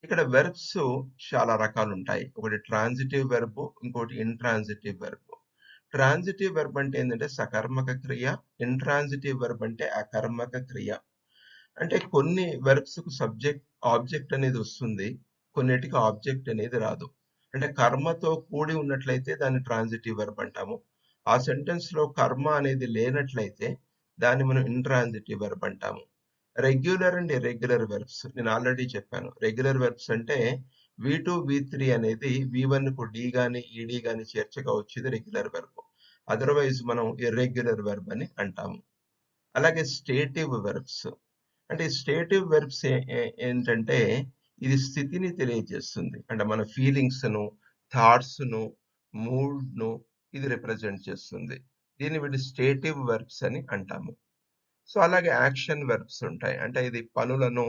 ఇక్కడ వెర్బ్స్ చాలా రకాలుంటాయి. ఒకటి ట్రాన్సిటివ్ వెర్బ్, ఇంకోటి ఇంట్రాన్సిటివ్ వెర్బ్. ట్రాన్సిటివ్ వెర్బ్ అంటే ఏందంటే సకర్మక క్రియ. ఇంట్రాన్సిటివ్ వెర్బ్ అంటే అకర్మక క్రియ. అంటే కొన్ని వెర్బ్స్‌కు సబ్జెక్ట్, ఆబ్జెక్ట్ అనేది వస్తుంది. కొన్నిటికి ఆబ్జెక్ట్ అనేది రాదు. అంటే కర్మతో కూడి ఉన్నట్లయితే దాన్ని ట్రాన్సిటివ్ వెర్బ్ అంటాము. ఆ సెంటెన్స్‌లో కర్మ అనేది లేనట్లయితే దాన్ని మనం ఇంట్రాన్సిటివ్ వెర్బ్ అంటాము. రెగ్యులర్ అండ్ ఇర్రెగ్యులర్ వెర్బ్స్ నేను ఆల్రెడీ చెప్పాను. రెగ్యులర్ వెర్బ్స్ అంటే వి2, వి3 అనేది వి1కు డి గాని, ఈడీ గాని చేర్చగా వచ్చేది రెగ్యులర్ వెర్బ్. అదర్‌వైజ్ మనం ఇర్రెగ్యులర్ వెర్బ్ అని అంటాము. అలాగే స్టేటివ్ వెర్బ్స్. అంటే స్టేటివ్ వెర్బ్స్ ఏంటంటే ఇది స్థితిని తెలియజేస్తుంది. అంటే మన ఫీలింగ్స్‌ను, థాట్స్‌ను, మూడ్‌ను ఇది రిప్రజెంట్ చేస్తుంది. దీన్ని వీటి స్టేటివ్ వెర్బ్స్ అని అంటాము. సో, అలాగే యాక్షన్ వెర్బ్స్ ఉంటాయి. అంటే ఇది పనులను